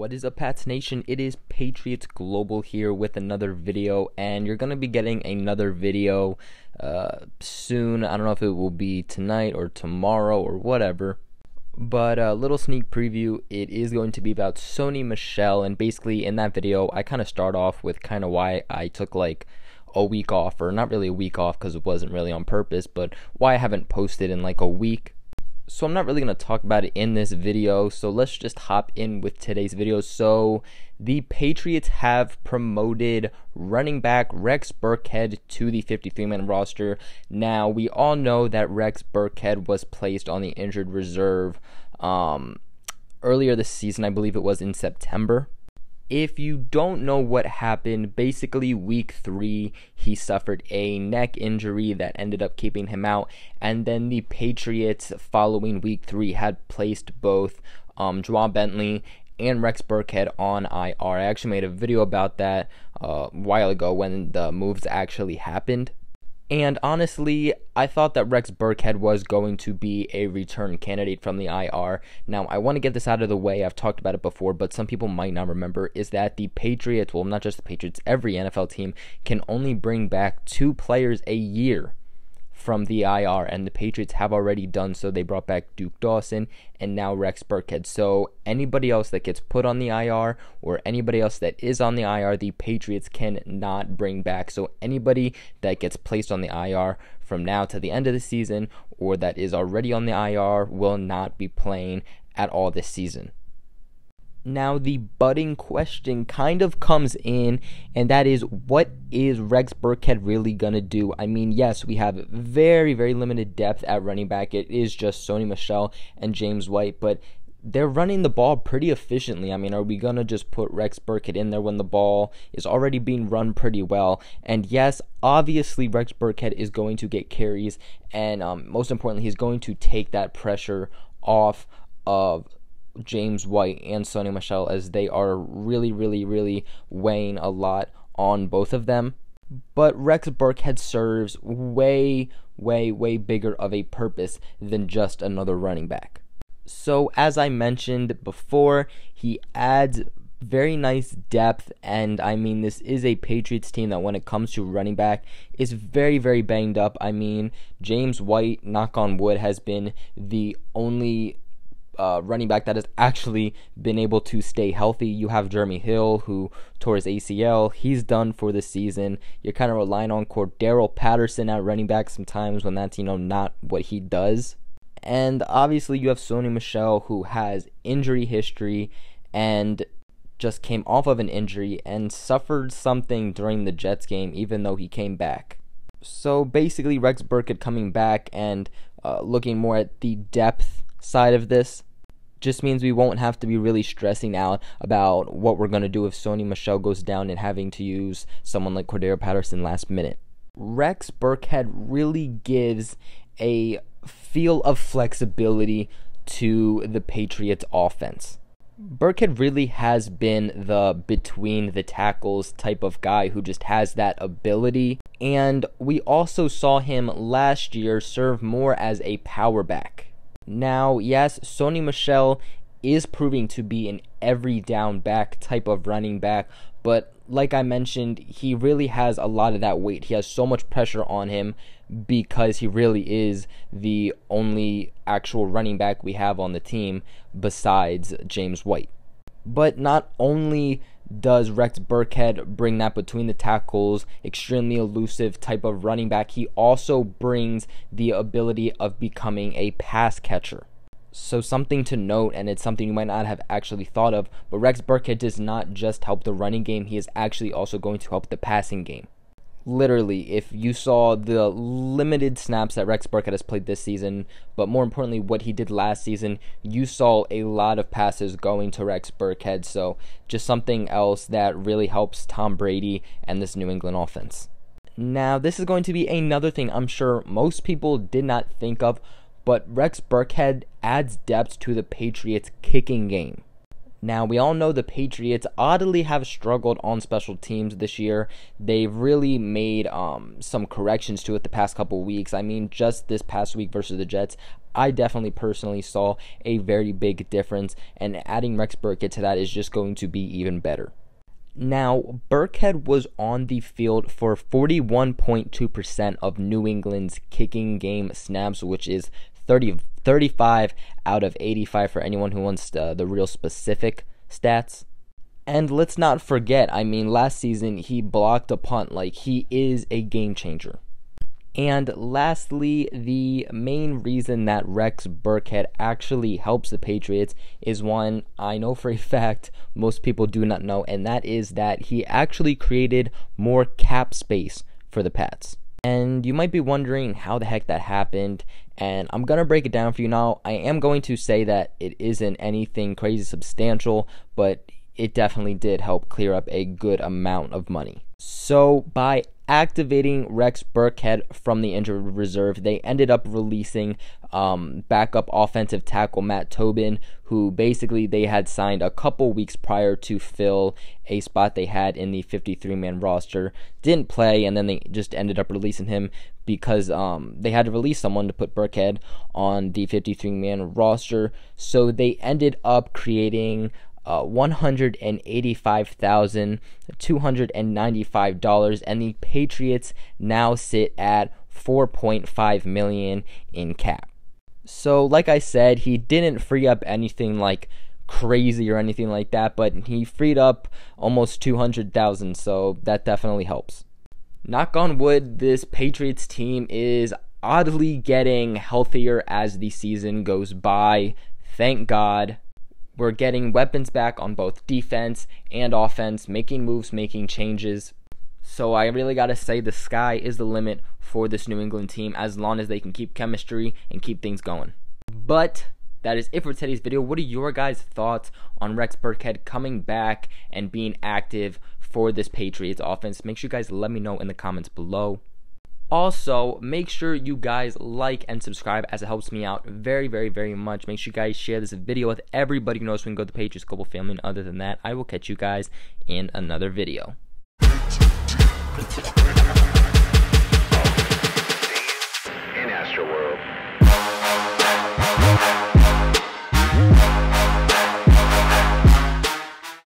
What is up, Pats Nation? It is Patriots Global here with another video, and you're going to be getting another video soon. I don't know if it will be tonight or tomorrow or whatever, but a little sneak preview. It is going to be about Sony Michel, and basically in that video, I kind of start off with kind of why I took like a week off, or not really a week off because it wasn't really on purpose, but why I haven't posted in like a week. So I'm not really going to talk about it in this video, so let's just hop in with today's video. So the Patriots have promoted running back Rex Burkhead to the 53-man roster. Now, we all know that Rex Burkhead was placed on the injured reserve earlier this season. I believe it was in September. If you don't know what happened, basically week 3, he suffered a neck injury that ended up keeping him out. And then the Patriots, following week 3, had placed both Juwan Bentley and Rex Burkhead on IR. I actually made a video about that a while ago when the moves actually happened. And honestly, I thought that Rex Burkhead was going to be a return candidate from the IR. Now, I want to get this out of the way. I've talked about it before, but some people might not remember, is that the Patriots, well, not just the Patriots, every NFL team can only bring back 2 players a year from the IR, and the Patriots have already done so. They brought back Duke Dawson and now Rex Burkhead. So anybody else that gets put on the IR or anybody else that is on the IR, the Patriots cannot bring back. So anybody that gets placed on the IR from now to the end of the season or that is already on the IR will not be playing at all this season. Now, the budding question kind of comes in, and that is, what is Rex Burkhead really going to do? I mean, yes, we have very, very limited depth at running back. It is just Sony Michel and James White, but they're running the ball pretty efficiently. I mean, are we going to just put Rex Burkhead in there when the ball is already being run pretty well? And yes, obviously, Rex Burkhead is going to get carries, and most importantly, he's going to take that pressure off of James White and Sony Michel, as they are really weighing a lot on both of them. But Rex Burkhead serves way bigger of a purpose than just another running back. So as I mentioned before, he adds very nice depth, and I mean, this is a Patriots team that when it comes to running back is very banged up. I mean, James White, knock on wood, has been the only running back that has actually been able to stay healthy. You have Jeremy Hill, who tore his ACL. He's done for the season. You're kind of relying on Cordero Patterson at running back sometimes when that's, not what he does. And obviously you have Sony Michel, who has injury history and just came off of an injury and suffered something during the Jets game, even though he came back. So basically, Rex Burkhead coming back and looking more at the depth side of this just means we won't have to be really stressing out about what we're going to do if Sony Michel goes down and having to use someone like Cordero Patterson last minute. Rex Burkhead really gives a feel of flexibility to the Patriots offense. Burkhead really has been the between the tackles type of guy who just has that ability, and we also saw him last year serve more as a power back. Now, yes, Sony Michel is proving to be an every down back type of running back, but like I mentioned, he really has a lot of that weight. He has so much pressure on him because he really is the only actual running back we have on the team besides James White. But not only does Rex Burkhead bring that between the tackles, extremely elusive type of running back, he also brings the ability of becoming a pass catcher. So something to note, and it's something you might not have actually thought of, but Rex Burkhead does not just help the running game, he is actually also going to help the passing game. Literally, if you saw the limited snaps that Rex Burkhead has played this season, but more importantly what he did last season, you saw a lot of passes going to Rex Burkhead. So just something else that really helps Tom Brady and this New England offense. Now, this is going to be another thing I'm sure most people did not think of, but Rex Burkhead adds depth to the Patriots kicking game. Now, we all know the Patriots oddly have struggled on special teams this year. They've really made some corrections to it the past couple weeks. I mean, just this past week versus the Jets, I definitely personally saw a very big difference, and adding Rex Burkhead to that is just going to be even better. Now, Burkhead was on the field for 41.2% of New England's kicking game snaps, which is 35 out of 85 for anyone who wants the real specific stats. And let's not forget, I mean, last season he blocked a punt. Like, he is a game changer. And lastly, the main reason that Rex Burkhead actually helps the Patriots is one I know for a fact most people do not know, and that is that he actually created more cap space for the Pats. And you might be wondering how the heck that happened, and I'm going to break it down for you now. I am going to say that it isn't anything crazy substantial, but it definitely did help clear up a good amount of money. So by activating Rex Burkhead from the injured reserve, they ended up releasing backup offensive tackle Matt Tobin, who basically they had signed a couple weeks prior to fill a spot they had in the 53-man roster. Didn't play, and then they just ended up releasing him because they had to release someone to put Burkhead on the 53-man roster. So they ended up creating $185,295, and the Patriots now sit at $4.5 million in cap. So like I said, he didn't free up anything like crazy or anything like that, but he freed up almost $200,000, so that definitely helps. Knock on wood, this Patriots team is oddly getting healthier as the season goes by. Thank God. We're getting weapons back on both defense and offense, making moves, making changes. So I really got to say the sky is the limit for this New England team as long as they can keep chemistry and keep things going. But that is it for today's video. What are your guys' thoughts on Rex Burkhead coming back and being active for this Patriots offense? Make sure you guys let me know in the comments below. Also, make sure you guys like and subscribe as it helps me out very, very, very much. Make sure you guys share this video with everybody who knows we can go to the Patriots Global family. And other than that, I will catch you guys in another video.